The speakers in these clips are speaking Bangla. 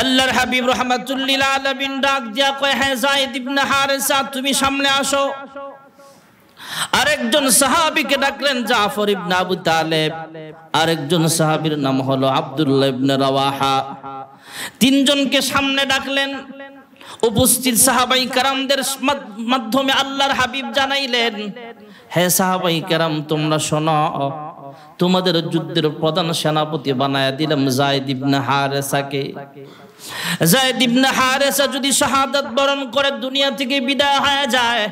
আল্লাহর হাবিব রাহমাতুল লিল আলামিন ডাক দিয়া কয়, হ্যাঁ যায়েদ ইবনে হারেসা তুমি সামনে আসো। আরেকজন সাহাবীকে ডাকলেন জাফর ইবনে আবু তালেব, আরেকজন সাহাবীর নাম হলো আব্দুল্লাহ ইবনে রাওয়াহা। তিনজনকে সামনে ডাকলেন। উপস্থিত সাহাবাই কেরামদের মাধ্যমে আল্লাহর হাবিব জানাইলেন, হে সাহাবাই কেরাম তোমরা শোনো, তোমাদের যুদ্ধের প্রধান সেনাপতি বানায়া দিলাম যায়েদ ইবনে হারেসাকে। যায়েদ ইবনে হারেসা যদি শাহাদাত বরণ করে দুনিয়া থেকে বিদায় হয়ে যায়,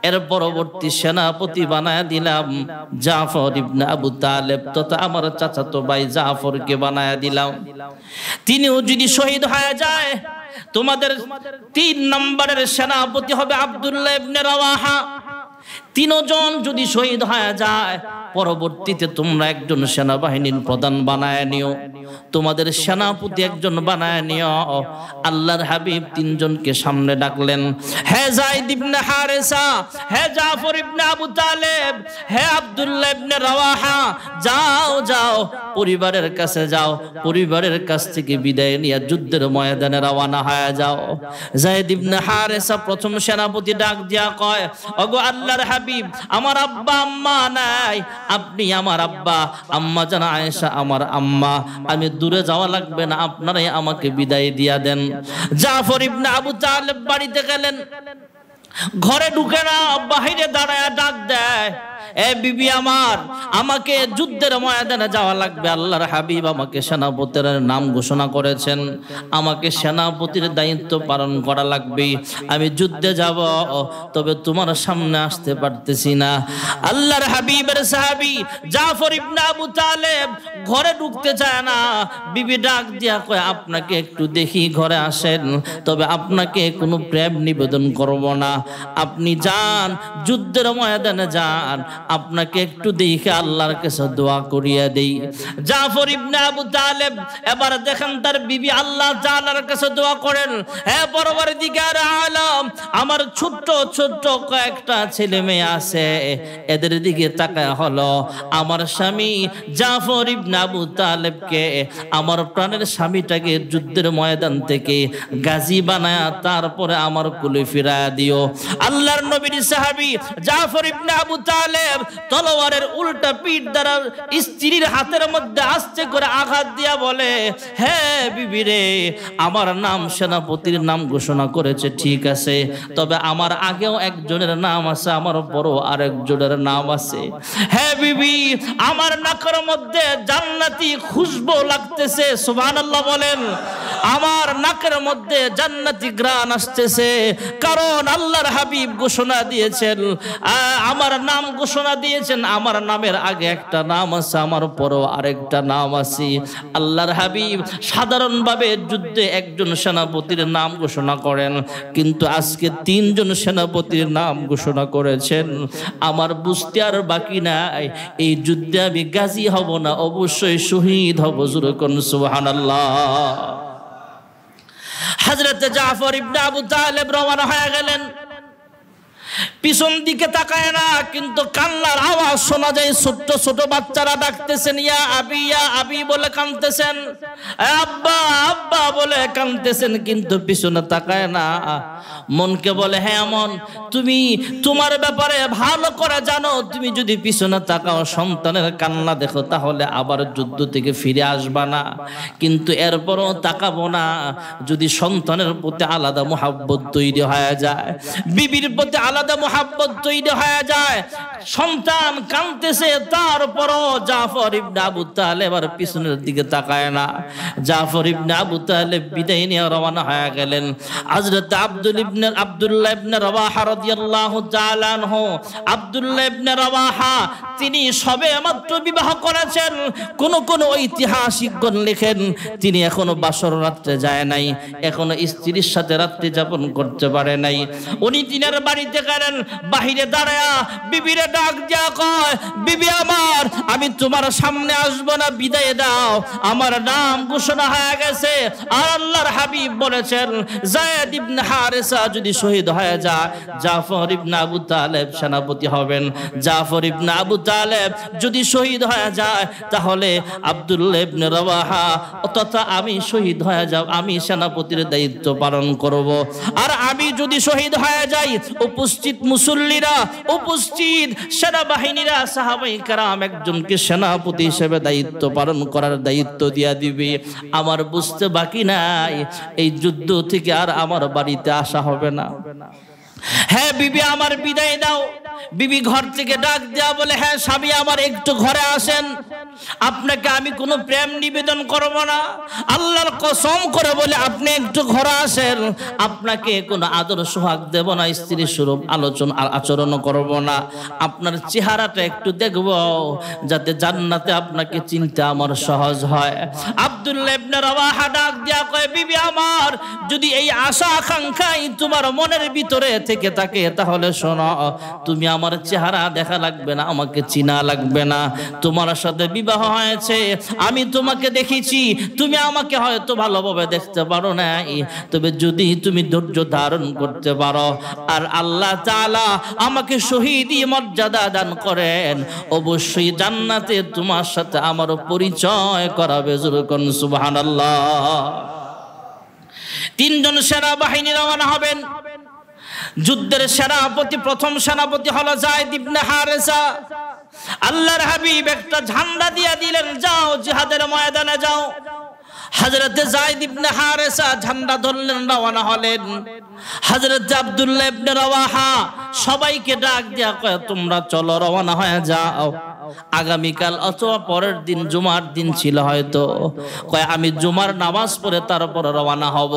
এর পরবর্তী সেনাপতি বানায়া দিলাম জাফর ইবনে আবু তালেব তথা আমার চাচাতো ভাই জাফরকে বানায়া দিলাম। তিনিও যদি শহীদ হয়ে যায়, তোমাদের 3 নম্বরের সেনাপতি হবে আব্দুল্লাহ ইবনে রাওয়াহা। তিনজন যদি শহীদ হয়ে যায়, পরবর্তীতে তোমরা একজন সেনাবাহিনীর প্রধান বানায় নিও, তোমাদের সেনাপতি একজন বানায় নিও। আল্লাহর হাবিব তিনজনকে সামনে ডাকলেন, হে যায়েদ ইবনে হারেসা, হে জাফর ইবনে আবু তালেব, হে আব্দুল্লাহ ইবনে রাওয়াহা, যাও যাও পরিবারের কাছে যাও, পরিবারের কাছ থেকে বিদায় নিয়ে যুদ্ধের ময়দানে রওনা হয়ে যাও। যায়েদ ইবনে হারেসা প্রথম সেনাপতি ডাক দিয়া কয়, ওগো আল্লাহর হাবিব, আমার আব্বা আম্মা নাই, আপনি আমার আব্বা, আম্মা জান আয়েশা আমার আম্মা, আমি দূরে যাওয়া লাগবে না, আপনারাই আমাকে বিদায় দিয়া দেন। জাফর ইবনে আবু তালেব বাড়িতে গেলেন, ঘরে ঢুকে না বাহিরে দাঁড়ায় ডাক দেয়, এ বিবি আমার, আমাকে যুদ্ধের ময়দানে যাওয়া লাগবে, আল্লাহর হাবিব আমাকে সেনাপতির নাম ঘোষণা করেছেন, আমাকে সেনাপতির দায়িত্ব পালন করা লাগবে, আমি যুদ্ধে যাব, তবে তোমার সামনে আসতে পারতেছি না। আল্লাহর হাবিবের সাহাবী জাফর ইবনে আবু তালেব ঘরে ঢুকতে চায় না। বিবি ডাক দিয়া কয়, আপনাকে একটু দেখি, ঘরে আসেন, তবে আপনাকে কোনো প্রেম নিবেদন করব না, আপনি যান যুদ্ধের ময়দানে যান, আপনাকে একটু দেখে আল্লাহর কাছে দোয়া করিয়া দেই। জাফর ইবনে আবু তালেব এবার দেখেন তার বিবি আল্লাহ তাআলার কাছে দোয়া করেন, হে পরওয়ারদিগার আলম, আমার ছোট্ট ছোট্ট কয়েকটা ছেলে মেয়ে আছে, এদের দিকে তাকায় হলো আমার স্বামী জাফর ইবনে আবু তালেবকে, আমার প্রাণের স্বামীটাকে যুদ্ধের ময়দান থেকে গাজী বানায়া তারপরে আমার কুলে ফিরায়া দিও। আল্লাহর নবীর সাহাবী জাফর ইবনে আবু তালেব তলোয়ারের উল্টা পিঠ দ্বারা স্ত্রীর হাতের মধ্যে আস্তে করে আঘাত দিয়া বলে, হে বিবি রে, আমার নাম সেনাপতির নাম ঘোষণা করেছে ঠিক আছে, তবে আমার আগেও একজনের নাম আছে, আমার বড় আরেকজনের নাম আছে। হে বিবি, আমার নাকের মধ্যে জান্নাতি খুশবু লাগতেছে, সুবহানাল্লাহ বলেন, আমার নাকের মধ্যে জান্নাতি ঘ্রাণ আসতেছে, কারণ আল্লাহর হাবিব ঘোষণা দিয়েছেন, আমার নাম ঘোষণা দিয়েছেন, আমার নামের আগে একটা নাম আছে, আমার পরও আরেকটা নাম আছে। আল্লাহর হাবিব সাধারণভাবে যুদ্ধে একজন সেনাপতির নাম ঘোষণা করেন, কিন্তু আজকে 3 জন সেনাপতির নাম ঘোষণা করেছেন। আমার বুঝতে আর বাকি নাই, এই যুদ্ধে আমি গাজী হব না, অবশ্যই শহীদ হব। জোরে কোন সুবহানাল্লাহ। হযরত জাফর ইবনে আবু তালেব রওনা হয়ে গেলেন। পিছন দিকে তাকায় না, কিন্তু কান্নার আওয়াজ শোনা যায়, ছোট ছোট বাচ্চারা ডাকতেছেন, ইয়া আবি বলে কাঁদতেছেন, আব্বা আব্বা বলে কাঁদতেছেন, কিন্তু পিছনে তাকায় না। মনকে বলে, হ্যাঁ মন, তুমি তোমার ব্যাপারে ভালো করে জানো, তুমি যদি পিছনে তাকাও, সন্তানের কান্না দেখো, তাহলে আবার যুদ্ধ থেকে ফিরে আসবা না, কিন্তু এরপরও তাকাবো না। যদি সন্তানের প্রতি আলাদা মুহাব্বত তৈরি হয়ে যায়, বিবির প্রতি আলাদা মুহাব্বত তৈরি হয়ে যায়, সন্তান কাঁদতেছে, তারপরও জাফর ইবনে আবু তালেব আর পিছনের দিকে তাকায় না। জাফর ইবনে আবু তালেব বিদায় নিয়ে রওনা হয়ে গেলেন। হযরত আব্দুল্লাহ ইবনে রাওয়াহা রাদিয়াল্লাহু তাআলা আনহু, আব্দুল্লাহ ইবনে রাওয়াহা তিনি সবে মাত্র বিবাহ করেছেন। কোন ঐতিহাসিকগণ লেখেন তিনি এখনো বাসর রাত্রে যায় নাই, এখনো স্ত্রীর সাথে রাত্রি যাপন করতে পারে নাই। উনি দিনের বাড়িতে গেলেন, বাহিরে দাঁড়ায়া বিবিরে ডাক দিয়া কয়, বিবি আমার, আমি তোমার সামনে আসবো না, বিদায় দাও, আমার নাম ঘোষণা হয়ে গেছে, আর আল্লাহর হাবিব বলেছেন যায়েদ ইবনে হারেসা যদি শহীদ হয়ে যায় জাফর ইবনে আবু তালেব সেনাপতি হবেন। জাফর ইবনে আবু তালেব যদি শহীদ হয়ে যায় তাহলে আব্দুল্লাহ ইবনে রাওয়াহা তথা আমি শহীদ হয়ে যাব, আমি সেনাপতির দায়িত্ব পালন করব। আর আমি যদি শহীদ হয়ে যাই উপস্থিত মুসল্লিরা, উপস্থিত সেনাবাহিনীরা, সাহাবায়ে কেরাম একজনকে সেনাপতি হিসেবে দায়িত্ব পালন করার দায়িত্ব দিয়া দিবে। আমার বুঝতে বাকি নাই এই যুদ্ধ থেকে আর আমার বাড়িতে আসা হবে না। হ্যাঁ বিবি আমার বিদায় দাও। বিবি ঘর থেকে ডাক দেয়া বলে হ্যাঁ স্বামী আমার একটু ঘরে আসেন, আপনাকে আমি কোনো প্রেম নিবেদন করব না, আল্লাহর কসম করে বলে আপনি একটু ঘরে আসেন, আপনাকে কোনো আদর সোহাগ দেব না, স্ত্রী স্বরূপ আচরণ করব না, আপনার চেহারাটা একটু দেখব যাতে জান্নাতে আপনাকে চিনতে আমার সহজ হয়। আব্দুল্লাহ ইবনে রাওয়াহা ডাক দেয়া কয় বিবি আমার যদি এই আশা আকাঙ্ক্ষাই তোমার মনের ভিতরে থেকে থাকে তাহলে শোনো, তুমি আমার চেহারা দেখা লাগবে না, আমাকে চিনা লাগবে না, তোমার সাথে বিবাহ হয়েছে, আমি তোমাকে দেখেছি, তুমি আমাকে হয়তো ভালোভাবে দেখতে পারো না, তবে যদি তুমি ধৈর্য ধারণ করতে পারো আর আল্লাহ তাআলা আমাকে শহীদি মর্যাদা দান করেন অবশ্যই জান্নাতে তোমার সাথে আমার পরিচয় করাবে। যুরকুন সুবহানাল্লাহ। তিনজন সেনাবাহিনী রওনা হবেন। যুদ্ধের সেনাপতি, প্রথম সেনাপতি হলো যায়েদ ইবনে হারেসা। আল্লাহর হাবিব একটা ঝান্ডা দিয়ে দিলেন, যাও জিহাদের ময়দানে যাও। হযরতে যায়েদ ইবনে হারেসা ঝান্ডা ধরলেন, রওনা হলেন। হযরতে আব্দুল্লাহ ইবনে রাওয়াহা সবাইকে ডাক দিয়া কয় তোমরা চলো রওনা হয়ে যাও। আগামীকাল অথবা পরের দিন জুমার দিন ছিল হয়তো, কয় আমি জুমার নামাজ পড়ে তারপর রওনা হব।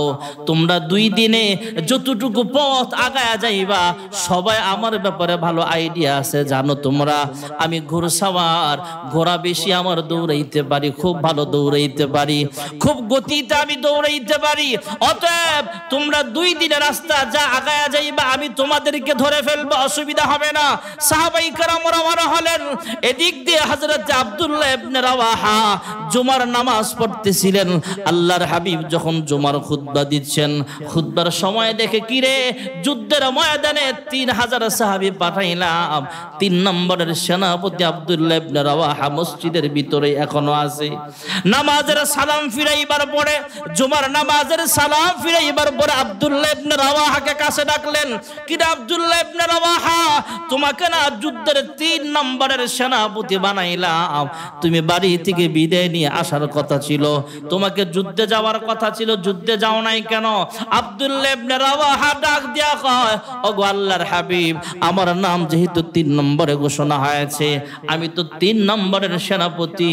তোমরা 2 দিনে যতটুকু পথ আগায়া যাইবা সবাই আমার ব্যাপারে ভালো আইডিয়া আছে, জানো তোমরা আমি ঘোড়সাওয়ার, ঘোড়া বেশি আমার দৌড়াইতে পারি, খুব ভালো দৌড়াইতে পারি, খুব গতিতে আমি দৌড়াইতে পারি। অতএব তোমরা 2 দিনের রাস্তা যা আগায়া যাইবা আমি তোমাদেরকে ধরে ফেলবো, অসুবিধা হবে না। সাহাবায়ে কেরাম রওনা হলেন। দিক দিয়ে হযরত আব্দুল্লাহ ইবনে রাওয়াহা জুমার নামাজ পড়তেছিলেন। আল্লাহর হাবিব যখন জুমার খুতবা দিচ্ছেন, খুতবার সময় দেখে কিরে যুদ্ধের ময়দানে 3000 সাহাবী পাঠাইলাম, 3 নম্বরের সেনাপতি আব্দুল্লাহ ইবনে রাওয়াহা মসজিদের ভিতরে এখনো আছে। নামাজের সালাম ফিরাইবার পরে, জুমার নামাজের সালাম ফিরাইবার পরে আব্দুল্লাহ ইবনে রাওয়াহাকে কাছে ডাকলেন, কিরে আব্দুল্লাহ ইবনে রাওয়াহা তোমাকে না যুদ্ধের 3 নম্বরের সেনাপতি বানাইলাম, তুমি বাড়ি থেকে বিদায় নিয়ে আসার কথা ছিল, তোমাকে যুদ্ধে যাওয়ার কথা ছিল, যুদ্ধে যাও নাই কেন? আব্দুল্লাহ ইবনে রাওয়াহা ডাক দিয়া কয় ওগো আল্লাহর হাবিব আমার নাম যেহেতু 3 নম্বরে ঘোষণা হয়েছে, আমি তো 3 নম্বরের সেনাপতি,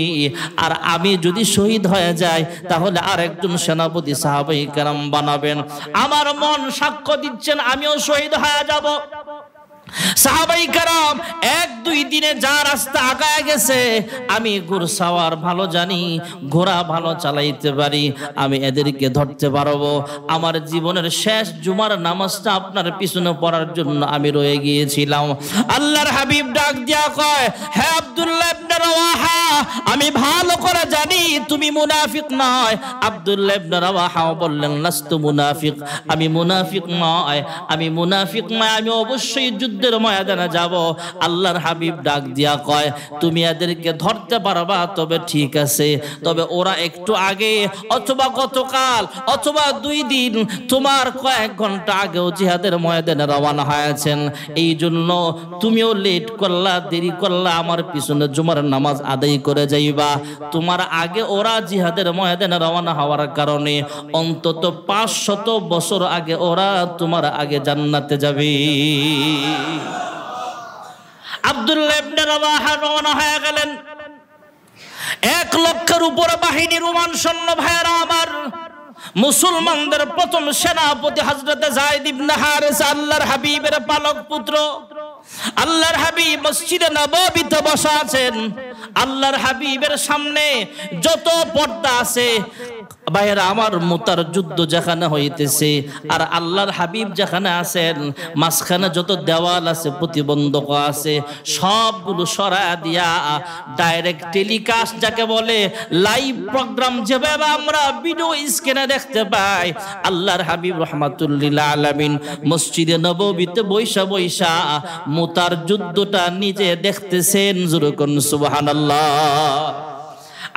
আর আমি যদি শহীদ হয়ে যাই তাহলে আরেকজন সেনাপতি সাহাবায়ে কেরাম বানাবেন, আমার মন সাক্ষ্য দিচ্ছেন আমিও শহীদ হয়ে যাব। সাহাবায়ে কেরাম 1-2 দিনে যা রাস্তা আগায় গেছে, আমি ঘোড়সাওয়ার ভালো জানি, ঘোড়া ভালো চালাইতে পারি, আমি এদেরকে ধরতে পারবো। আমার জীবনের শেষ জুমার নামাজটা আপনার পিছনে পড়ার জন্য আমি রয়ে গিয়েছিলাম। আল্লাহর হাবিব ডাক দিয়া কয় হে আব্দুল্লাহ ইবনে রাওয়াহা আমি ভালো করে জানি তুমি মুনাফিক নয়। আব্দুল্লাহ ইবনে রাওয়াহা বললেন লাস্তু মুনাফিক, আমি মুনাফিক নয়, আমি মুনাফিক নয়, আমি অবশ্যই যুদ্ধের ময়দানে যাব। আল্লাহর হাবিব ডাক দিয়া কয় তুমি এদেরকে ধরতে পারবা, তবে ঠিক আছে, তবে ওরা একটু আগে অথবা গতকাল অথবা 2 দিন তোমার কয়েক ঘন্টা আগেও জিহাদের ময়দানে রওনা হয়েছেন, এই জন্য তুমিও লেট করলা, দেরি করলা, আমার পিছনে জুমার নামাজ আদায় করে যাইবা। তোমার আগে ওরা জিহাদের ময়দানে রওনা হওয়ার কারণে অন্তত 500 বছর আগে ওরা তোমার আগে জান্নাতে যাবে। আব্দুল্লাহ ইবনে রাওয়াহা রওনা হয়ে গেলেন। 1 লক্ষের উপরে বাহিনী, রোমান সৈন্য ভাইরা আমার। মুসলমানদের প্রথম সেনাপতি হযরত যায়েদ ইবনে হারেসা, আল্লাহর হাবিবের পালক পুত্র। আল্লাহর হাবিব মসজিদে নববীতে বসা আছেন। আল্লাহর হাবিবের সামনে যত পর্দা আছে ভাইয়েরা আমার, মুতার যুদ্ধ যেখানে হইতেছে আর আল্লাহর হাবিব যেখানে আছেন, মাঝখানে যত দেওয়াল আছে, প্রতিবন্ধক আছে, সবগুলো সরা দিয়া ডাইরেক্ট টেলিকাস্ট যাকে বলে, লাইভ প্রোগ্রাম যেভাবে আমরা ভিডিও স্ক্রিনে দেখতে পাই, আল্লাহর হাবিব রাহমাতুল্লিল আলামিন মসজিদে নববীতে বৈশা বৈশা মুতার যুদ্ধটা নিজে দেখতেছেন। যুরকুন সুবহানাল্লাহ।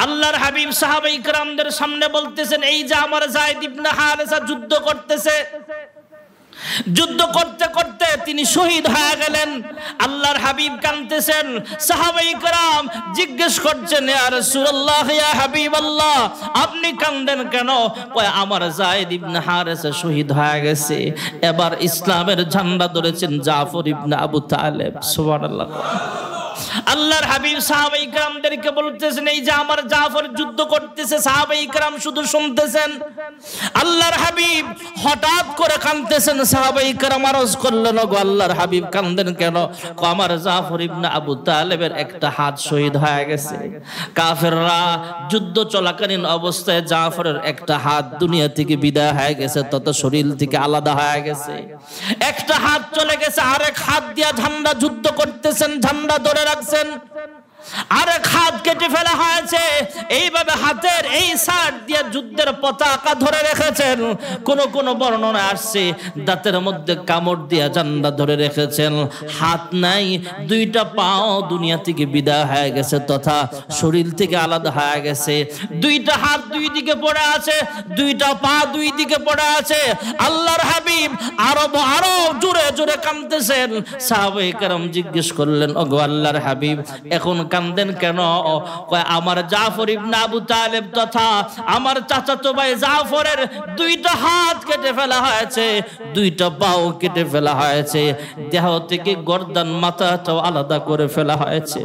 আল্লাহর হাবিব সাহাবায়ে কিরামদের সামনে বলতেছেন, এই যে আমার যায়েদ ইবনে হারেসা যুদ্ধ করতেছে, যুদ্ধ করতে করতে তিনি শহীদ হয়ে গেলেন। আল্লাহর হাবিব কাঁদতেছেন, সাহাবায়ে কিরাম জিজ্ঞেস করছেন, ইয়া রাসূলুল্লাহ, ইয়া হাবিবাল্লাহ, আপনি কাঁদেন কেন? কয়, আমার যায়েদ ইবনে হারেসা শহীদ হয়ে গেছে। এবার ইসলামের ঝান্ডা ধরেছেন জাফর ইবনে আবু তালেব। সুবহানাল্লাহ। আল্লাহর হাবিব সাহাবায়ে কিরামদেরকে বলতেছেন, এই যে আমার জাফর যুদ্ধ করতেছে। সাহাবায়ে কিরাম শুধু শুনতেছেন। আল্লাহর হাবিব হঠাৎ করে কাঁদতেছেন। সাহাবায়ে কিরাম আরজ করলেন, ওগো আল্লাহর হাবিব কাঁদেন কেন? আমার জাফর ইবনে আবু তালেবের একটা হাত শহীদ হয়ে গেছে। কাফেররা যুদ্ধ চলাকালীন অবস্থায় জাফরের একটা হাত দুনিয়া থেকে বিদায় হয়ে গেছে, তত শরীর থেকে আলাদা হয়ে গেছে। একটা হাত চলে গেছে, আরেক হাত দিয়া ঝান্ডা যুদ্ধ করতেছেন, ঝান্ডা ধরে রাখছেন। আরেক হাত কেটে ফেলা হয়েছে, এইভাবে হাতের এই সাইড দিয়ে যুদ্ধের পতাকা ধরে রেখেছেন। কোন কোন বর্ণনা আসছে দাঁতের মধ্যে কামড় দিয়া ঝান্ডা ধরে রেখেছেন। হাত নাই, দুইটা পাও দুনিয়া থেকে বিদায় হয়ে গেছে তথা শরীর থেকে আলাদা হয়ে গেছে। দুইটা হাত দুই দিকে পড়ে আছে, দুইটা পা দুই দিকে পড়ে আছে। আল্লাহর হাবিব আরো জোরে জোরে কাঁদতেছেন। সাহাবায়ে কেরাম জিজ্ঞেস করলেন, ওগো আল্লাহর হাবিব এখন কাঁদেন কেন? কয়, আমার জাফর ইবনে আবু তালেব তথা আমার চাচাতো ভাই জাফরের দুইটা হাত কেটে ফেলা হয়েছে, দুইটা পাও কেটে ফেলা হয়েছে, দেহ থেকে গর্দান মাথাটাও আলাদা করে ফেলা হয়েছে।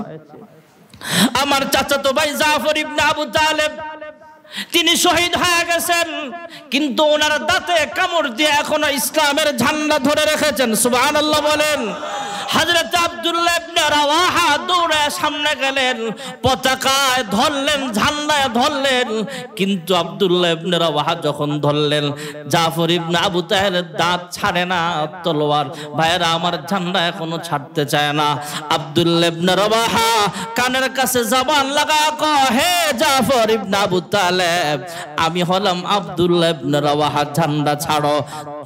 আমার চাচাতো ভাই জাফর ইবনে আবু তালেব তিনি শহীদ হয়ে গেছেন, কিন্তু ওনার দাঁতে কামড় দিয়ে এখনো ইসলামের ঝান্ডা ধরে রেখেছেন। সুবহানাল্লাহ বলেন। হযরত আব্দুল্লাহ ইবনে রাওয়াহা দৌড়ে সামনে গেলেন, পতাকায় ধরলেন, ঝান্ডায় ধরলেন, কিন্তু আব্দুল্লাহ ইবনে রাওয়াহা যখন ধরলেন, জাফর ইবনে আবু তালেব দাঁত ছাড়ে না, তলোয়ার ভাইরা আমার ঝান্ডা এখনো ছাড়তে চায় না। আব্দুল্লাহ ইবনে রাওয়াহা কানের কাছে জবান লাগা কয়, হে জাফর ইবনে আবু তালেব, আমি হলাম আব্দুল্লাহ ইবনে রাওয়াহা, ঝান্ডা ছাড়ো।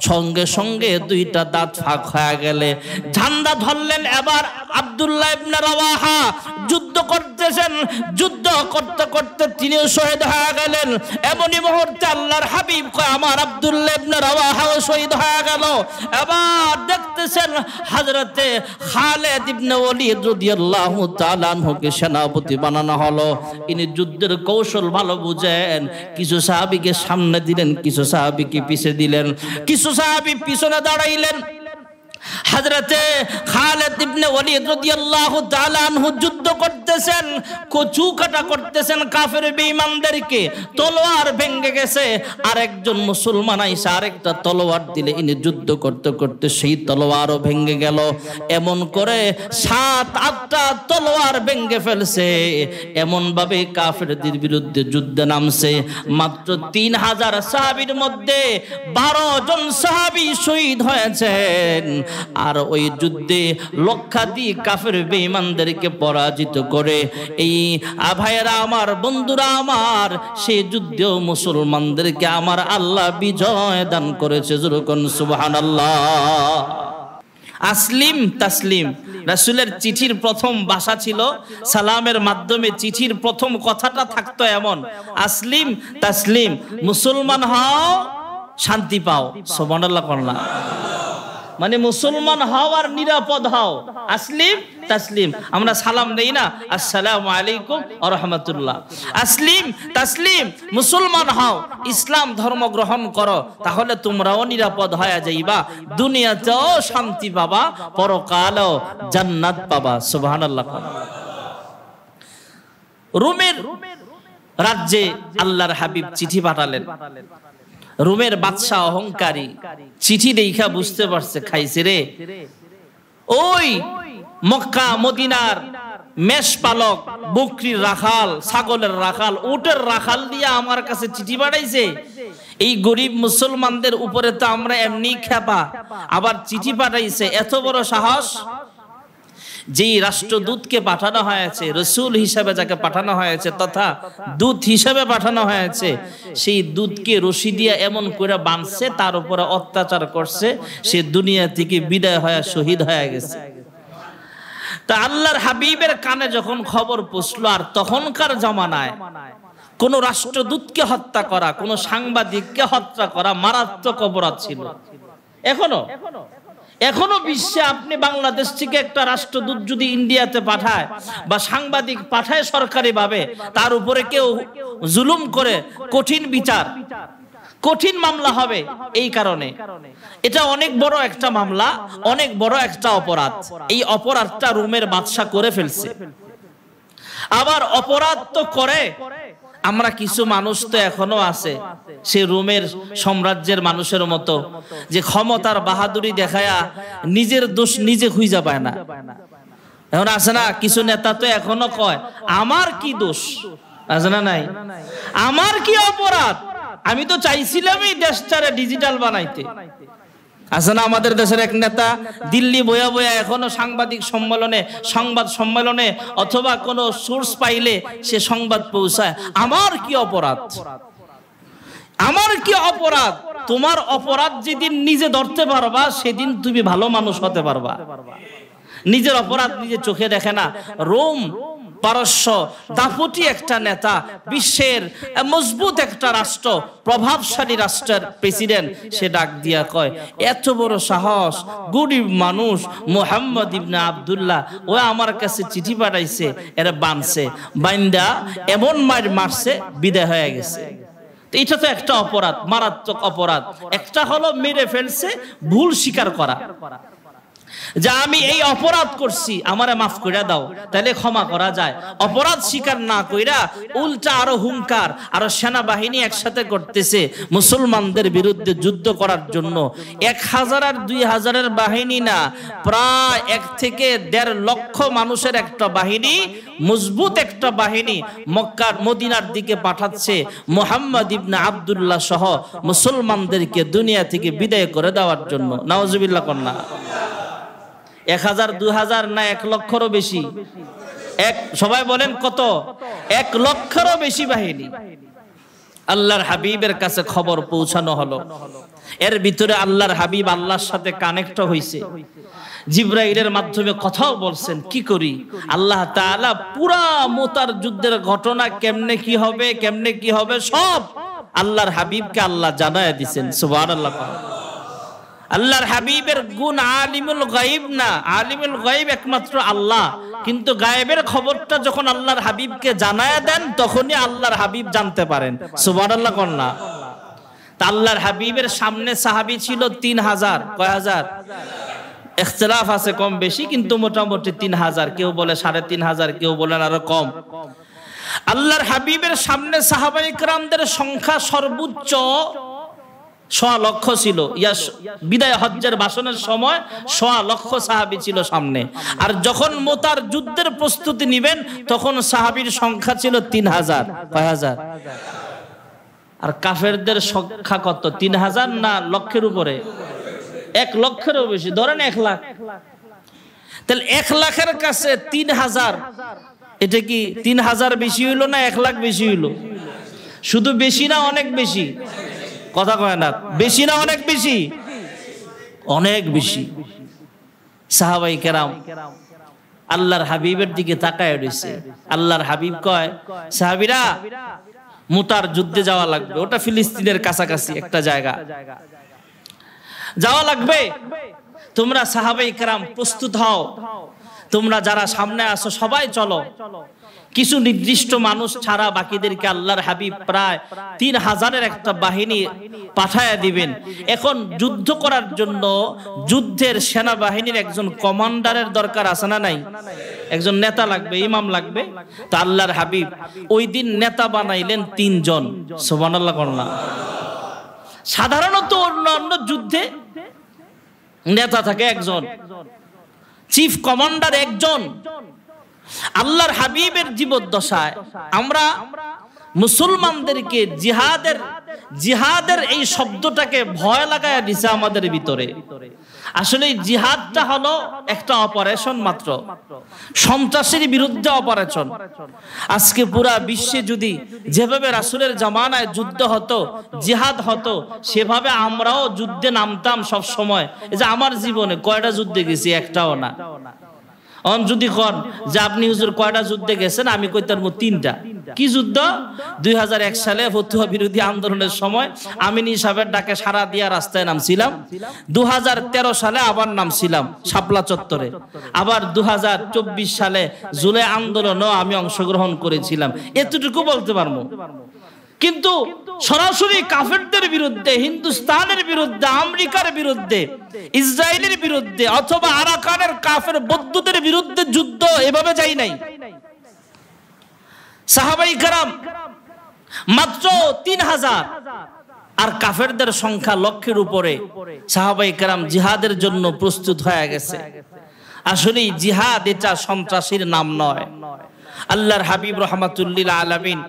সঙ্গে সঙ্গে দুইটা দাঁত ফাঁক হয়ে গেলে ঝান্ডা ধরলেন। এবার আব্দুল্লাহ ইবনে রাওয়াহা যুদ্ধ করতেছেন, যুদ্ধ করতে করতে তিনিও শহীদ হয়ে গেলেন। এমনই মুহূর্তে আল্লাহর হাবিব কয়, আমার আব্দুল্লাহ ইবনে রাওয়াহাও শহীদ হয়ে গেল। এবার দেখতেছেন হযরতে খালিদ ইবনে ওলীদ রাদিয়াল্লাহু তাআলা আনহুকে সেনাপতি বানানো হলো। ইনি যুদ্ধের কৌশল ভালো বুঝেন। কিছু সাহাবীকে সামনে দিলেন, কিছু সাহাবীকে পিছে দিলেন, কিছু সাহাবী পিছনে দাঁড়াইলেন। হযরতে খালিদ ইবনে ওলীদ রাদিয়াল্লাহু তাআলা আনহু যুদ্ধ করতেছেন, কচু কাটা করতেছেন কাফের বেঈমানদেরকে। তলোয়ার ভেঙে গেছে, আরেকজন মুসলমান আইসা আরেকটা তলোয়ার দিলে ইনি যুদ্ধ করতে করতে সেই তলোয়ারও ভেঙে গেল। এমন করে 7-8টা তলোয়ার ভেঙে ফেলছে। এমন ভাবে কাফেরদের বিরুদ্ধে যুদ্ধে নামছে। মাত্র 3000 সাহাবীর মধ্যে 12 জন সাহাবী শহীদ হয়েছেন। আর ওই যুদ্ধে লক্ষাধিক কাফের বেঈমানদেরকে পরাজিত করে এই ভাইয়েরা আমার, বন্ধুরা আমার, সেই যুদ্ধেও মুসলমানদেরকে আমার আল্লাহ বিজয় দান করেছে। যুরকুন সুবহানাল্লাহ। আসলিম তাসলিম, রাসূলের চিঠির প্রথম ভাষা ছিল সালামের মাধ্যমে। চিঠির প্রথম কথাটা থাকতো এমন, আসলিম তাসলিম, মুসলমান হও শান্তি পাও। সুবহানাল্লাহ করলা, মানে মুসলমান হও আর নিরাপদ হও। আসলিম তাসলিম, আমরা সালাম দেই না, আসসালামু আলাইকুম ওয়া রাহমাতুল্লাহ। আসলিম তাসলিম, মুসলমান হও, ইসলাম ধর্ম গ্রহণ করো, তাহলে তোমরাও নিরাপদ হয়ে যাইবা, দুনিয়াতেও শান্তি পাবা, পরকালেও জান্নাত পাবা। সুবহানাল্লাহ। রোমের রাজ্যে আল্লাহর হাবিব চিঠি পাঠালেন। রোমের বাদশা অহংকারী, চিঠি দেখা বুঝতে পারছে খাইছে রে। ওই মক্কা মদিনার মেষ পালক, বকরির রাখাল, ছাগলের রাখাল, উটের রাখাল দিয়ে আমার কাছে চিঠি পাঠাইছে। এই গরিব মুসলমানদের উপরে তো আমরা এমনি খেপা, আবার চিঠি পাঠাইছে। এত বড় সাহস! যেই রাষ্ট্রদূতকে পাঠানো হয়েছে, রসুল হিসাবে যাকে পাঠানো হয়েছে তথা দূত হিসাবে পাঠানো হয়েছে, সেই দূতকে রশি দিয়ে এমন করে বাঁধছে, তার উপরে অত্যাচার করছে, সে দুনিয়া থেকে বিদায় হয়ে শহীদ হয়ে গেছে। তা আল্লাহর হাবিবের কানে যখন খবর পৌঁছলো, আর তখনকার জামানায় কোন রাষ্ট্রদূতকে হত্যা করা, কোন সাংবাদিককে হত্যা করা মারাত্মক অপরাধ ছিল। এখনো বিশ্বে আপনি বাংলাদেশ থেকে একটা রাষ্ট্রদূত যদি ইন্ডিয়াতে পাঠায় বা সাংবাদিক পাঠায় সরকারি ভাবে, তার উপরে কেউ জুলুম করে, কঠিন বিচার, কঠিন মামলা হবে। এই কারণে এটা অনেক বড় একটা মামলা, অনেক বড় একটা অপরাধ। এই অপরাধটা রোমের বাদশা করে ফেলছে। আবার অপরাধ তো করে, আমরা কিছু মানুষ তো এখনো আছে সে রোমের সাম্রাজ্যের মানুষের মতো, যে ক্ষমতার বাহাদুরি দেখায়া নিজের দোষ নিজে খুঁজে পায় না। এখন আছে না কিছু নেতা তো এখনো কয় আমার কি দোষ, আছে না নাই? আমার কি অপরাধ? আমি তো চাইছিলাম এই দেশটারে ডিজিটাল বানাইতে। আছে না আমাদের দেশের এক নেতা দিল্লি বয়া বয়া এখনো সাংবাদিক সম্মেলনে, সংবাদ সম্মেলনে অথবা কোনো সোর্স পাইলে সে সংবাদ পৌঁছায়, আমার কি অপরাধ, আমার কি অপরাধ? তোমার অপরাধ যেদিন নিজে ধরতে পারবা সেদিন তুমি ভালো মানুষ হতে পারবা। নিজের অপরাধ নিজে চোখে দেখে না। রোম পারস্য দাপুটি একটা নেতা, বিশ্বের মজবুত একটা রাষ্ট্র, প্রভাবশালী রাষ্ট্রের প্রেসিডেন্ট, সে ডাক দিয়া কয় এত বড় সাহস, গরিব মানুষ মুহাম্মদ ইবনে আব্দুল্লাহ ও আমার কাছে চিঠি পাঠাইছে, এরা বানছে, বাইন্দা এমন মার মারছে, বিদায় হয়ে গেছে। এটা তো একটা অপরাধ, মারাত্মক অপরাধ। একটা হলো মেরে ফেলছে, ভুল স্বীকার করা, যে আমি এই অপরাধ করছি, আমারে মাফ করে দাও, তাহলে ক্ষমা করা যায়। অপরাধ স্বীকার না কইরা উল্টা আরো হুঙ্কার, আরো সেনাবাহিনী একসাথে করতেছে মুসলমানদের বিরুদ্ধে যুদ্ধ করার জন্য। 1000 আর 2000 বাহিনী না, প্রায় 1 থেকে 1.5 লক্ষ মানুষের একটা বাহিনী, মজবুত একটা বাহিনী মক্কার মদিনার দিকে পাঠাচ্ছে মুহাম্মদ ইবনে আব্দুল্লাহ সহ মুসলমানদেরকে দুনিয়া থেকে বিদায় করে দেওয়ার জন্য। নাউজুবিল্লাহ কন্যা। 1000 2000 না 1 লক্ষেরও বেশি? সবাই বলেন কত? 1 লক্ষেরও বেশি বাহিনী। আল্লাহর হাবিবের কাছে খবর পৌঁছানো হলো। এর ভিতরে আল্লাহর হাবিব আল্লাহর সাথে কানেক্ট হইছে, জিবরাইলের মাধ্যমে কথাও বলছেন। কি করি? আল্লাহ তাআলা পুরা মুতার যুদ্ধের ঘটনা কেমনে কি হবে, কেমনে কি হবে সব আল্লাহর হাবিবকে আল্লাহ জানায় দিবেন। সুবহানাল্লাহ। আল্লাহর হাবিবের গুণ আলিমুল গায়ব না, আলিমুল গায়ব একমাত্র আল্লাহ, কিন্তু গায়েবের খবরটা যখন আল্লাহর হাবিবকে জানায় দেন তখনই আল্লাহর হাবিব জানতে পারেন। সুবহানাল্লাহ কন্যা। তা আল্লাহর হাবিবের সামনে সাহাবী ছিল 3000। কয় হাজার? ইখতিলাফ আছে কম বেশি, কিন্তু মোটামুটি 3000, কেউ বলে 3500, কেউ বলেন আরো কম। আল্লাহর হাবিবের সামনে সাহাবায়ে কেরামদের সংখ্যা সর্বোচ্চ 1.25 লক্ষ ছিল। বিদায় হজ্জের ভাষণের সময় 1.25 লক্ষ সাহাবী ছিল সামনে। আর যখন মুতার যুদ্ধের প্রস্তুতি নেবেন তখন সাহাবীর সংখ্যা ছিল 3000। কয় হাজার? আর কাফেরদের সংখ্যা কত? 3000 না লক্ষের উপরে? 1 লক্ষেরও বেশি, ধরেন 1 লাখ। তাহলে 1 লাখের কাছে 3000, এটা কি 3000 বেশি হইলো না 1 লাখ বেশি হইলো? শুধু বেশি না অনেক বেশি? কথা কয় না, বেশি না অনেক বেশি? অনেক বেশি। সাহাবায়ে কেরাম আল্লাহর হাবিবের দিকে তাকায় রইছে। আল্লাহর হাবিব কয়, সাহাবীরা মুতার যুদ্ধে যাওয়া লাগবে, ওটা ফিলিস্তিনের কাছাকাছি একটা জায়গা, যাওয়া লাগবে। তোমরা সাহাবায়ে কেরাম প্রস্তুত হও, তোমরা যারা সামনে আসো সবাই চলো। কিছু নির্দিষ্ট মানুষ ছাড়া বাকিদেরকে আল্লাহর হাবিব প্রায় 3000-এর একটা বাহিনী পাঠায়া দিবেন। এখন যুদ্ধ করার জন্য যুদ্ধের সেনাবাহিনীর একজন কমান্ডারের দরকার আছে না নাই? একজন নেতা লাগবে, ইমাম লাগবে। তো আল্লাহর হাবিব ওই দিন নেতা বানাইলেন 3 জন। সুবহানাল্লাহ কন্যা। সাধারণত অন্যান্য যুদ্ধে নেতা থাকে একজন, চিফ কমান্ডার একজন, আল্লাহর হাবিবের জীবদ্দশায় আমরা মুসলমানদেরকে জিহাদের এই শব্দটাকে ভয় লাগায়া দিছে আমাদের ভিতরে। আসলে জিহাদটা হলো একটা অপারেশন মাত্র, সন্ত্রাসের বিরুদ্ধে অপারেশন। আজকে পুরা বিশ্বে যদি যেভাবে রাসূলের জামানায় যুদ্ধ হতো, জিহাদ হতো, সেভাবে আমরাও যুদ্ধে নামতাম সব সময়। এই যে আমার জীবনে কয়টা যুদ্ধে গেছি, একটাও না। যদি কন যে আপনি হুজুর কয়টা যুদ্ধে গেছেন, আমি কইতাম 3টা। কি যুদ্ধ? 2001 সালে ফতুয়া বিরোধী আন্দোলনের সময় আমিন সাহেবের ডাকে সাড়া দিয়া রাস্তায় নামছিলাম। 2013 সালে আবার নামছিলাম শাপলা চত্বরে। আবার 2024 সালে জুলাই আন্দোলনেও আমি অংশগ্রহণ করেছিলাম। এতটুকু বলতে পারবো। কিন্তু সরাসরি কাফেরদের বিরুদ্ধে, হিন্দুস্তানের বিরুদ্ধে, আমেরিকার বিরুদ্ধে, ইসরায়েলের বিরুদ্ধে অথবা আরাকানের কাফের বৌদ্ধদের বিরুদ্ধে যুদ্ধ এভাবে যাই নাই। সাহাবাই কেরাম মাত্র 3000 আর কাফেরদের সংখ্যা লক্ষের উপরে। সাহাবাই কেরাম জিহাদের জন্য প্রস্তুত হয়ে গেছে। আসলে জিহাদ এটা সন্ত্রাসীর নাম নয়। আল্লাহর হাবিব রাহমাতুল্লিল আলামিন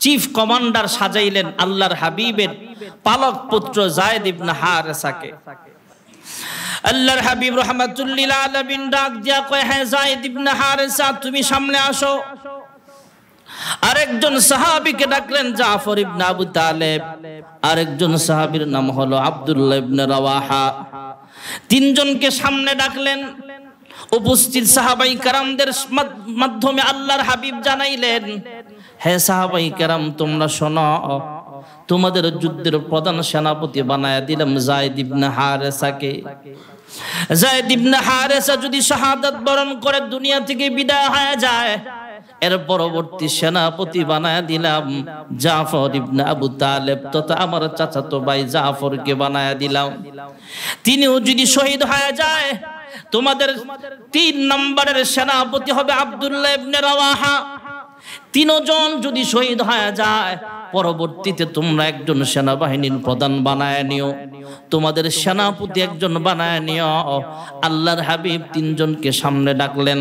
চিফ কমান্ডার সাজাইলেন আল্লাহর হাবিবের পালক পুত্র যায়েদ ইবনে হারেসাকে। আল্লাহর হাবিব রাহমাতুল্লিল আলামিন ডাক দিয়া কয়, হ্যাঁ যায়েদ ইবনে হারেসা, তুমি সামনে আসো। আরেকজন সাহাবীকে ডাকলেন জাফর ইবনে আবু তালেব। আরেকজন সাহাবীর নাম হলো আব্দুল্লাহ ইবনে রাওয়াহা। তিনজনকে সামনে ডাকলেন। উপস্থিত সাহাবাই কেরামদের মাধ্যমে আল্লাহর হাবিব জানাইলেন, হে সাহাবাই কেরাম, তোমরা শোনো, তোমাদের যুদ্ধের প্রধান সেনাপতি বানায়া দিলাম যায়েদ ইবনে হারেসাকে। যায়েদ ইবনে হারেসা যদি শাহাদাত বরণ করে দুনিয়া থেকে বিদায় হয়ে যায়, এর পরবর্তী সেনাপতি বানায়া দিলাম জাফর ইবনে আবু তালেব তথা আমার চাচাতো ভাই জাফরকে বানায়া দিলাম। তিনিও যদি শহীদ হয়ে যায়, তোমাদের 3 নম্বরের সেনাপতি হবে আব্দুল্লাহ ইবনে রাওয়াহা। তিনজন যদি শহীদ হয়ে যায়, পরবর্তীতে তোমরা একজন সেনাবাহিনীর প্রধান বানায় নিও, তোমাদের সেনাপতি একজন বানায় নিও। আল্লাহর হাবিব তিনজনকে সামনে ডাকলেন,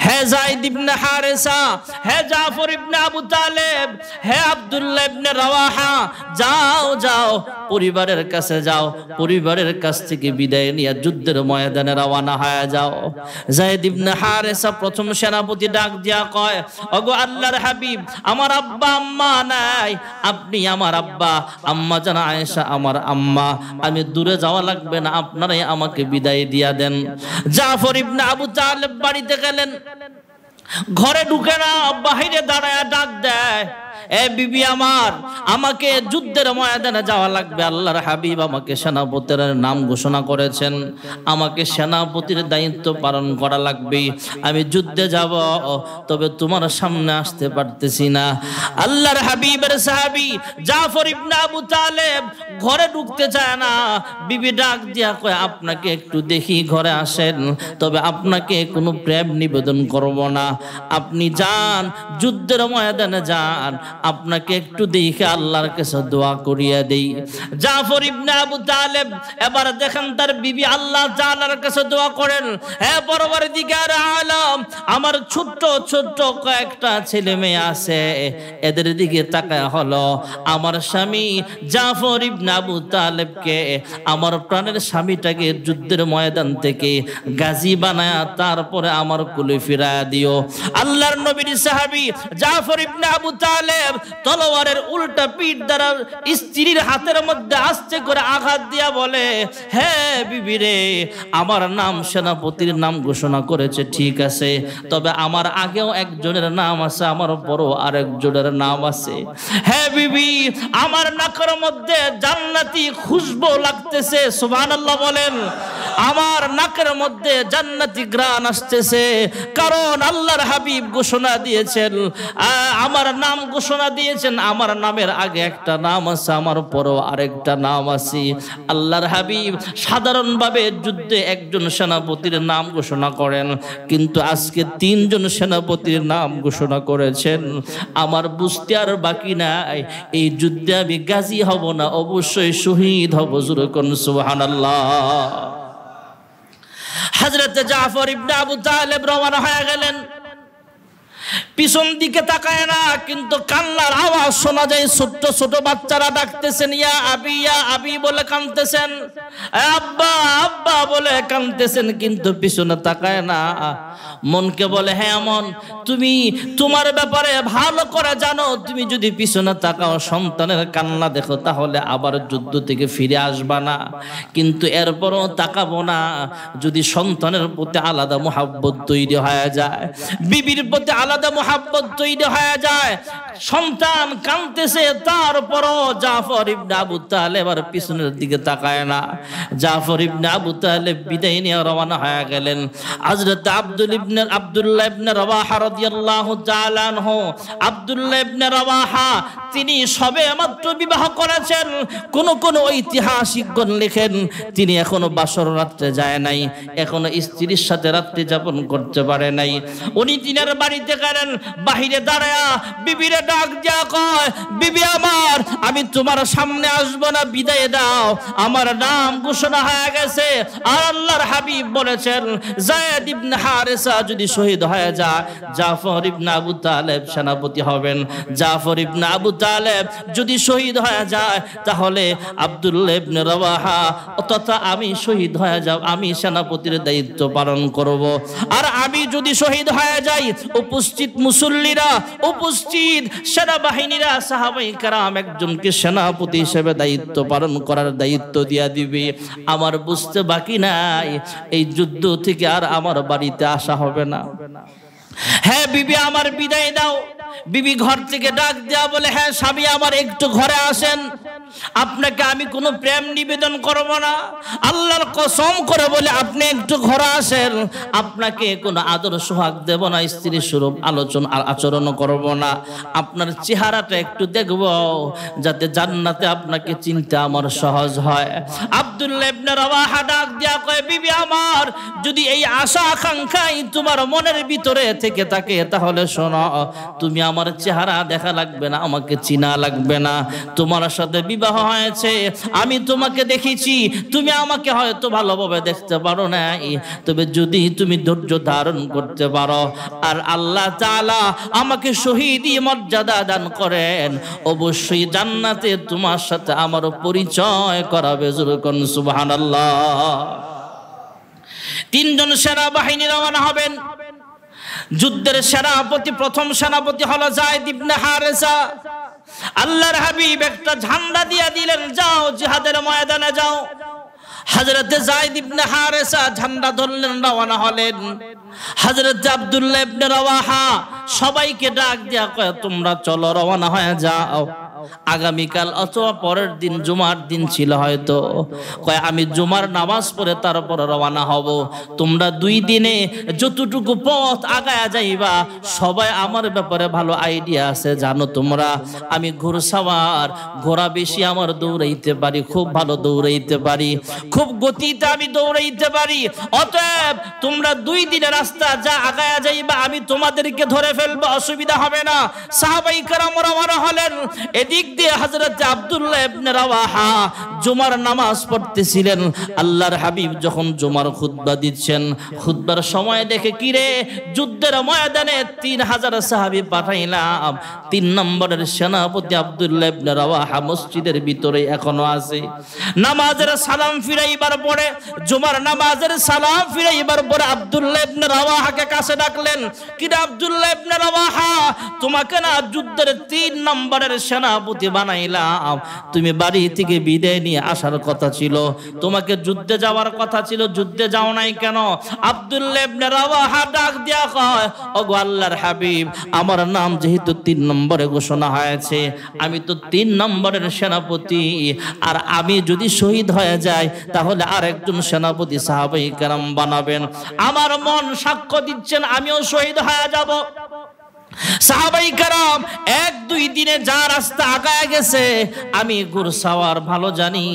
হে যায়েদ ইবনে হারেসা, হে জাফর ইবনে আবু তালেব, হে আব্দুল্লাহ ইবনে রাওয়াহা, যাও যাও পরিবারের কাছে যাও, পরিবারের কাছ থেকে বিদায় নিয়ে যুদ্ধের ময়দানে রওনা হয়ে যাও। যায়েদ ইবনে হারেসা প্রথম সেনাপতি ডাক দিয়া কয়, ওগো আল্লাহর হাবিব, আমার আব্বা আম্মা নাই, আপনি আমার আব্বা, আম্মা জান আয়েশা আমার আম্মা, আমি দূরে যাওয়া লাগবে না, আপনারাই আমাকে বিদায় দিয়া দেন। জাফর ইবনে আবু তালেব বাড়িতে গেলেন, ঘরে ঢুকে না, বাহিরে দাঁড়ায় ডাক দেয়, এ বিবি আমার, আমাকে যুদ্ধের ময়দানে যাওয়া লাগবে। আল্লাহর হাবিব আমাকে সেনাপতির নাম ঘোষণা করেছেন, আমাকে সেনাপতির দায়িত্ব পালন করা লাগবে, আমি যুদ্ধে যাব, তবে তোমার সামনে আসতে পারতেছি না। আল্লাহর হাবিবের সাহাবী জাফর ইবনে আবু তালেব ঘরে ঢুকতে চায় না। বিবি ডাক দিয়া কয়, আপনাকে একটু দেখি, ঘরে আসেন, তবে আপনাকে কোনো প্রেম নিবেদন করব না, আপনি যান, যুদ্ধের ময়দানে যান, আপনাকে একটু দেখে আল্লাহর কাছে দোয়া করিয়া দেই। জাফর ইবনে আবু তালেব এবার দেখেন তার বিবি আল্লাহ তাআলার কাছে দোয়া করেন, হে পরওয়ারদিগার আলম, আমার ছোট্ট ছোট্ট কয়েকটা ছেলে মেয়ে আছে, এদের দিকে তাকায় হলো আমার স্বামী জাফর ইবনে আবু তালেবকে, আমার প্রাণের স্বামীটাকে যুদ্ধের ময়দান থেকে গাজী বানায়া তারপরে আমার কুলে ফিরায়া দিও। আল্লাহর নবীর সাহাবী জাফর ইবনে আবু তালেব তলোয়ারের উল্টা পিঠ দ্বারা স্ত্রীর হাতের মধ্যে আস্তে করে আঘাত দিয়া বলে, হে বিবি রে, আমার নাম সেনাপতির নাম ঘোষণা করেছে ঠিক আছে, তবে আমার আগেও একজনের নাম আছে, আমার বড় আরেকজনের নাম আছে। হে বিবি, আমার নাকের মধ্যে জান্নাতি খুশবু লাগতেছে, সুবহানাল্লাহ বলেন, আমার নাকের মধ্যে জান্নাতি ঘ্রাণ আসতেছে, কারণ আল্লাহর হাবিব ঘোষণা দিয়েছেন, আমার নাম ঘোষণা দিয়েছেন, আমার নামের আগে একটা নাম আছে, আমার পরও আরেকটা নাম আছে। আল্লাহর হাবিব সাধারণভাবে যুদ্ধে একজন সেনাপতির নাম ঘোষণা করেন, কিন্তু আজকে 3 জন সেনাপতির নাম ঘোষণা করেছেন। আমার বুঝতে আর বাকি নাই, এই যুদ্ধে আমি গাজী হব না, অবশ্যই শহীদ হব। জোরে কোন সুবহানাল্লাহ। হযরত জাফর ইবনে আবু তালেব রওনা হয়ে গেলেন। পিছন দিকে তাকায় না, কিন্তু কান্নার আওয়াজ শোনা যায়। ছোট্ট ছোট বাচ্চারা ডাকতেছেন ইয়া আবি বলে কাঁদতেছেন, আব্বা আব্বা বলে কাঁদতেছেন, কিন্তু পিছনে তাকায় না। মনকে বলে, হ্যাঁ মন, তুমি তোমার ব্যাপারে ভালো করে জানো, তুমি যদি পিছনে তাকাও, সন্তানের কান্না দেখো, তাহলে আবার যুদ্ধ থেকে ফিরে আসবা না। কিন্তু এরপরও তাকাবো না। যদি সন্তানের প্রতি আলাদা মুহাব্বত তৈরি হয়ে যায়, বিবির প্রতি আলাদা মুহাব্বত তৈরি হয়ে যায়, সন্তান কাঁদতেছে, তারপরও জাফর ইবনে আবু তালেব আর পিছনের দিকে তাকায় না। জাফর ইবনে আবু তালেব বিদায় নিয়ে রওনা হয়ে গেলেন। হযরত আব্দুল্লাহ ইবনে রাওয়াহা রাদিয়াল্লাহু তাআলা আনহু, আব্দুল্লাহ ইবনে রাওয়াহা তিনি সবে মাত্র বিবাহ করেছেন। কোন ঐতিহাসিকগণ লেখেন তিনি এখনো বাসর রাত্রে যায় নাই, এখনো স্ত্রীর সাথে রাত্রি যাপন করতে পারে নাই। উনি দিনের বাড়িতে গেলেন, বাহিরে দাঁড়ায়া বিবিরে ডাক দিয়া কয়, বিবি আমার, আমি তোমার সামনে আসবো না, বিদায় দাও, আমার নাম ঘোষণা হয়ে গেছে। আর আল্লাহর হাবিব বলেছেন, যায়েদ ইবনে হারেসা যদি শহীদ হয়ে যায়, জাফর ইবনে আবু তালেব সেনাপতি হবেন। জাফর ইবনে আবু তালেব যদি শহীদ হয়ে যায়, তাহলে আব্দুল্লাহ ইবনে রাওয়াহা তথা আমি শহীদ হয়ে যাব, আমি সেনাপতির দায়িত্ব পালন করব। আর আমি যদি শহীদ হয়ে যাই, উপস্থিত মুসল্লিরা, উপস্থিত সেনাবাহিনীরা, সাহাবায়ে কেরাম একজনকে সেনাপতি হিসেবে দায়িত্ব পালন করার দায়িত্ব দিয়া দিবে। আমার বুঝতে বাকি নাই, এই যুদ্ধ থেকে আর আমার বাড়িতে আসা হবে না। হ্যাঁ বিবি আমার, বিদায় দাও। বিবি ঘর থেকে ডাক দেয়া বলে, হ্যাঁ স্বামী আমার, একটু ঘরে আসেন, আপনাকে আমি কোনো প্রেম নিবেদন করব না, আল্লাহর কসম করে বলে আপনি একটু ঘরে আসেন, আপনাকে কোনো আদর সোহাগ দেব না, স্ত্রী স্বরূপ আচরণ করব না, আপনার চেহারাটা একটু দেখব, যাতে জান্নাতে আপনাকে চিনতে আমার সহজ হয়। আব্দুল্লাহ ইবনে রাওয়াহা ডাক দিয়া কয়, বিবি আমার, যদি এই আশা আকাঙ্ক্ষাই তোমার মনের ভিতরে থেকে থাকে, তাহলে শোনো, তুমি আমার চেহারা দেখা লাগবে না, আমাকে চিনা লাগবে না। তোমার সাথে বিবাহ হয়েছে, আমি তোমাকে দেখেছি, তুমি আমাকে হয়তো ভালোভাবে দেখতে পারো না, তবে যদি তুমি ধৈর্য ধারণ করতে পারো আর আল্লাহ তাআলা আমাকে শহীদি মর্যাদা দান করেন, অবশ্যই জান্নাতে তোমার সাথে আমার পরিচয় করাবে। যুরকুন সুবহানাল্লাহ। তিনজন সেনাবাহিনী রওনা হবেন। যুদ্ধের সেনাপতি, প্রথম সেনাপতি হলো যায়েদ ইবনে হারেসা। আল্লাহর হাবিব একটা ঝান্ডা দিয়ে দিলেন, যাও জিহাদের ময়দানে যাও। হযরতে যায়েদ ইবনে হারেসা ঝান্ডা ধরলেন, রওনা হলেন। হযরতে আব্দুল্লাহ ইবনে রাওয়াহা সবাইকে ডাক দিয়া কয়, তোমরা চলো, রওনা হয়ে যাও। আগামীকাল অথবা পরের দিন, জুমার দিন ছিল হয়তো, কয় আমি জুমার নামাজ পড়ে তারপর রওনা হব। তোমরা 2 দিনে যতটুকু পথ আগায়া যাইবা, সবাই আমার ব্যাপারে ভালো আইডিয়া আছে, জানো তোমরা আমি ঘোড়সাওয়ার, ঘোড়া বেশি আমার দৌড়াইতে পারি, খুব ভালো দৌড়াইতে পারি, খুব গতিতে আমি দৌড়াইতে পারি। অতএব তোমরা 2 দিনের রাস্তা যা আগায়া যাইবা, আমি তোমাদেরকে ধরে ফেলবো, অসুবিধা হবে না। সাহাবায়ে কেরাম রওনা হলেন। দিক দিয়ে হযরত আব্দুল্লাহ ইবনে রাওয়াহা জুমার নামাজ পড়তেছিলেন। আল্লাহর হাবিব যখন জুমার খুতবা দিচ্ছেন, খুতবার সময় দেখে, কিরে, যুদ্ধের ময়দানে 3000 সাহাবী পাঠাইলাম, 3 নম্বরের সেনাপতি আব্দুল্লাহ ইবনে রাওয়াহা মসজিদের ভিতরে এখনো আছে। নামাজের সালাম ফিরাইবার পরে, জুমার নামাজের সালাম ফিরাইবার পরে আব্দুল্লাহ ইবনে রাওয়াহাকে কাছে ডাকলেন, কিরে আব্দুল্লাহ ইবনে রাওয়াহা, তোমাকে না যুদ্ধের 3 নম্বরের সেনাপতি বানাইলাম, তুমি বাড়ি থেকে বিদায় নিয়ে আসার কথা ছিল, তোমাকে যুদ্ধে যাওয়ার কথা ছিল, যুদ্ধে যাও নাই কেন? আব্দুল্লাহ ইবনে রাওয়াহা ডাক দিয়া কয়, ওগো আল্লাহর হাবিব, আমার নাম যেহেতু 3 নম্বরে ঘোষণা হয়েছে, আমি তো 3 নম্বরের সেনাপতি, আর আমি যদি শহীদ হয়ে যাই, তাহলে আরেকজন সেনাপতি সাহাবায়ে কেরাম বানাবেন। আমার মন সাক্ষ্য দিচ্ছেন আমিও শহীদ হয়ে যাব। সাহাবায়ে কেরাম 1-2 দিনে যা রাস্তা আগায় গেছে, আমি ঘোড়সাওয়ার ভালো জানি,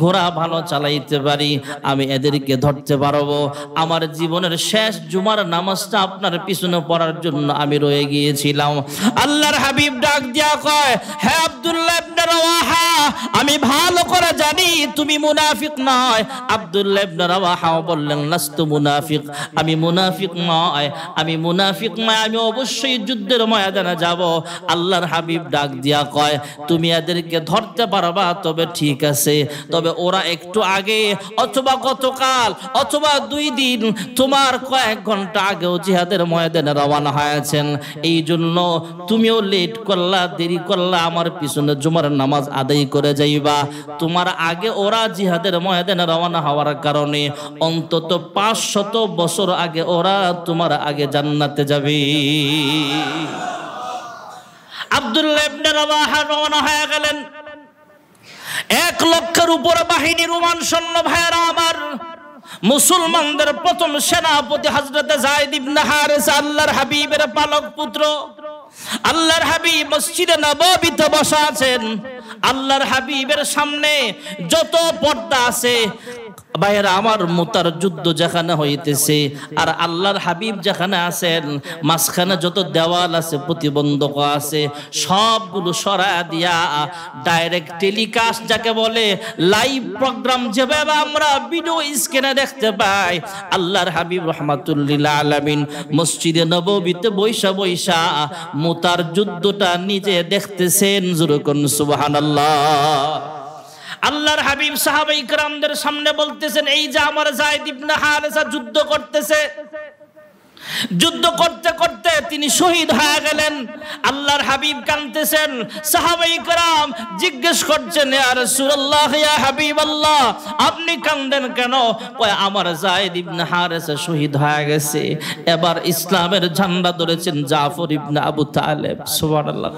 ঘোড়া ভালো চালাইতে পারি, আমি এদেরকে ধরতে পারবো। আমার জীবনের শেষ জুমার নামাজটা আপনার পিছনে পড়ার জন্য আমি রয়ে গিয়েছিলাম। আল্লাহর হাবিব ডাক দিয়া কয়, হে আব্দুল্লাহ ইবনে রাওয়াহা, আমি ভালো করে জানি তুমি মুনাফিক নয়। আব্দুল্লাহ ইবনে রাওয়াহা বললেন, লাস্তু মুনাফিক, আমি মুনাফিক নয়, আমি মুনাফিক নয়, আমি অবশ্যই যুদ্ধ যুদ্ধের ময়দানে যাব। আল্লাহর হাবিব ডাক দিয়া কয়, তুমি এদেরকে ধরতে পারবা, তবে ঠিক আছে, তবে ওরা একটু আগে অথবা গতকাল অথবা 2 দিন তোমার কয়েক ঘন্টা আগেও জিহাদের ময়দানে রওনা হয়েছেন, এই জন্য তুমিও লেট করলা, দেরি করলা, আমার পিছনে জুমার নামাজ আদায় করে যাইবা। তোমার আগে ওরা জিহাদের ময়দানে রওনা হওয়ার কারণে অন্তত 500 বছর আগে ওরা তোমার আগে জান্নাতে যাবে। আব্দুল্লাহ ইবনে রাওয়াহা রওনা হয়ে গেলেন। 1 লক্ষের উপরে বাহিনী, রোমান সৈন্য ভাইরা আমার। মুসলমানদের প্রথম সেনাপতি হযরত যায়েদ ইবনে হারেসা, আল্লাহর হাবিবের পালক পুত্র। আল্লাহর হাবিব মসজিদে নববীতে বসা আছেন। আল্লাহর হাবিবের সামনে যত পর্দা আছে ভাইয়েরা আমার, মুতার যুদ্ধ যেখানে হইতেছে আর আল্লাহর হাবিব যেখানে আছেন, মাঝখানে যত দেওয়াল আছে, প্রতিবন্ধক আছে, সবগুলো সরায়া দিয়া ডাইরেক্ট টেলিকাস্ট যাকে বলে, লাইভ প্রোগ্রাম যেভাবে আমরা ভিডিও স্ক্রিনে দেখতে পাই, আল্লাহর হাবিব রাহমাতুল্লিল আলামিন মসজিদে নববীতে বৈশা বৈশা মুতার যুদ্ধটা নিজে দেখতেছেন। জোরে কোন সুবহানাল্লাহ। আল্লাহর হাবিব সাহাবায়ে কিরামদের সামনে বলতেছেন, এই যে আমার যায়েদ ইবনে হারেসা যুদ্ধ করতেছে, যুদ্ধ করতে করতে তিনি শহীদ হয়ে গেলেন। আল্লাহর হাবিব কাঁদতেছেন। সাহাবায়ে কিরাম জিজ্ঞেস করছেন, ইয়া রাসূলুল্লাহ, ইয়া হাবিবাল্লাহ, আপনি কাঁদেন কেন? কয়, আমার যায়েদ ইবনে হারেসা শহীদ হয়ে গেছে। এবার ইসলামের ঝান্ডা ধরেছেন জাফর ইবনে আবু তালেব। সুবহানাল্লাহ।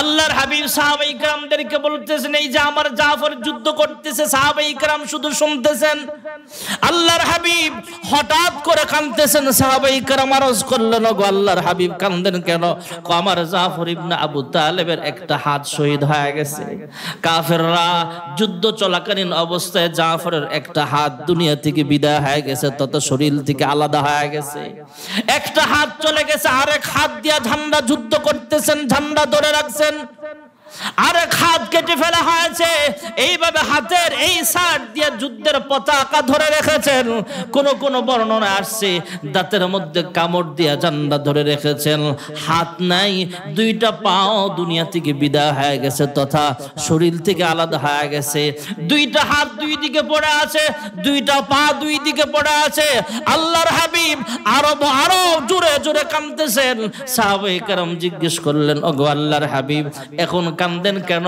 আল্লাহর হাবিব সাহাবায়ে কিরামদেরকে বলতেছেন, এই যে আমার জাফর যুদ্ধ করতেছে। সাহাবায়ে কিরাম শুধু শুনতেছেন। আল্লাহর হাবিব হঠাৎ করে কাঁদতেছেন। সাহাবায়ে কিরাম আরজ করলেন, গো আল্লাহর হাবিব কাঁদেন কেন? আমার জাফর ইবনে আবু তালেবের একটা হাত শহীদ হয়ে গেছে। কাফেররা যুদ্ধ চলাকালীন অবস্থায় জাফরের একটা হাত দুনিয়া থেকে বিদায় হয়ে গেছে, তত শরীর থেকে আলাদা হয়ে গেছে। একটা হাত চলে গেছে, আরেক হাত দিয়া ঝান্ডা যুদ্ধ করতেছেন, ঝান্ডা ধরে রাখছেন। আরেক হাত কেটে ফেলা হয়েছে। এইভাবে হাতের এই সাইড দিয়ে যুদ্ধের পতাকা ধরে রেখেছেন। কোন কোন বর্ণনা আসছে দাঁতের মধ্যে কামড় দিয়া ঝান্ডা ধরে রেখেছেন। হাত নাই, 2টা পাও দুনিয়া থেকে বিদায় হয়ে গেছে, তথা শরীর থেকে আলাদা হয়ে গেছে। 2টা হাত 2 দিকে পড়ে আছে, 2টা পা 2 দিকে পড়ে আছে। আল্লাহর হাবিব আরো জোরে জোরে কাঁদতেছেন। সাহাবায়ে কেরাম জিজ্ঞেস করলেন, ওগো আল্লাহর হাবিব, এখন কাঁদেন কেন?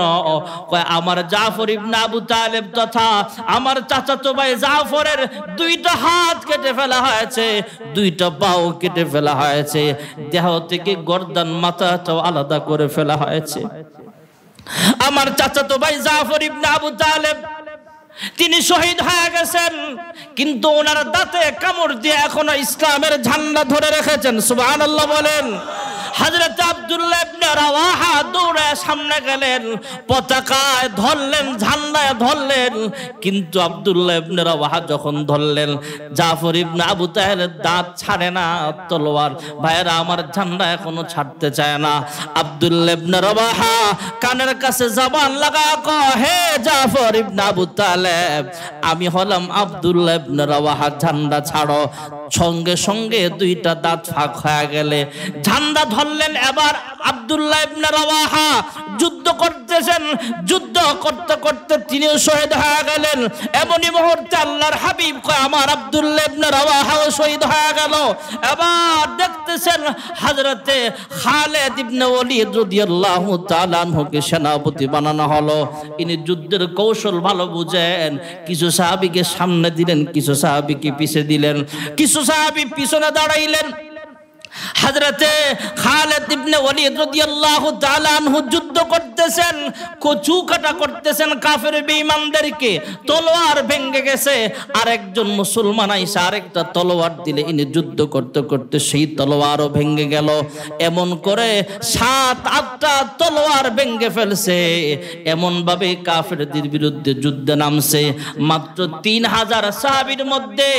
কয়, আমার জাফর ইবনে আবু তালেব তথা আমার চাচাতো ভাই জাফরের 2টা হাত কেটে ফেলা হয়েছে, 2টা পাও কেটে ফেলা হয়েছে, দেহ থেকে গর্দান মাথাটাও আলাদা করে ফেলা হয়েছে। আমার চাচাতো ভাই জাফর ইবনে আবু তালেব তিনি শহীদ হয়ে গেছেন, কিন্তু ওনার দাঁতে কামড় দিয়ে এখনো ইসলামের ঝান্ডা ধরে রেখেছেন। সুবহানাল্লাহ বলেন। হযরত আব্দুল্লাহ ইবনে রাওয়াহা দৌড়ে সামনে গেলেন, পতাকায় ধরলেন, ঝান্ডায় ধরলেন, কিন্তু আব্দুল্লাহ ইবনে রাওয়াহা যখন ধরলেন, জাফর ইবনে আবু তালেব দাঁত ছাড়ে না, তলোয়ার ভাইরা আমার ঝান্ডা এখনো ছাড়তে চায় না। আব্দুল্লাহ ইবনে রাওয়াহা কানের কাছে জবান লাগা কয়, হে জাফর ইবনে আবু তালেব, আমি হলাম আব্দুল্লাহ ইবনে রাওয়াহা, ঝান্ডা ছাড়ো। সঙ্গে সঙ্গে 2টা দাঁত ফাঁক হয়ে গেলে ঝান্ডা ধরলেন। এবার আব্দুল্লাহ ইবনে রাওয়াহা যুদ্ধ করতেছেন, যুদ্ধ করতে করতে তিনিও শহীদ হয়ে গেলেন। এমনই মুহূর্তে আল্লাহর হাবিব কয়, আমার আব্দুল্লাহ ইবনে রাওয়াহাও শহীদ হয়ে গেল। এবার দেখতেছেন হযরতে খালিদ ইবনে ওলীদ রাদিয়াল্লাহু তাআলা আনহুকে সেনাপতি বানানো হলো। ইনি যুদ্ধের কৌশল ভালো বুঝেন। কিছু সাহাবীকে সামনে দিলেন, কিছু সাহাবীকে পিছে দিলেন, কিছু সাহাবী পিছনে দাঁড়াইলেন। হযরতে খালিদ ইবনে ওলীদ রাদিয়াল্লাহু তাআলা আনহু যুদ্ধ করতেছেন, কচু কাটা করতেছেন কাফের বেঈমানদেরকে। তলোয়ার ভেঙে গেছে, আরেকজন মুসলমান আইসা আরেকটা তলোয়ার দিলে ইনি যুদ্ধ করতে করতে সেই তলোয়ারও ভেঙে গেল। এমন করে 7-8টা তলোয়ার ভেঙে ফেলছে। এমন ভাবে কাফেরদের বিরুদ্ধে যুদ্ধে নামছে। মাত্র 3000 সাহাবীর মধ্যে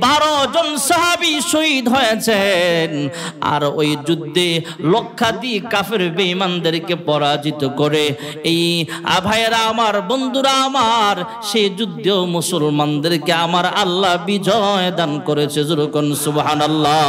12 জন সাহাবী শহীদ হয়েছেন। আর ওই যুদ্ধে লক্ষাধিক কাফের বেঈমানদেরকে পরাজিত করে এই ভাইয়েরা আমার, বন্ধুরা আমার, সেই যুদ্ধেও মুসলমানদেরকে আমার আল্লাহ বিজয় দান করেছে। জোরে কোন সুবহানাল্লাহ।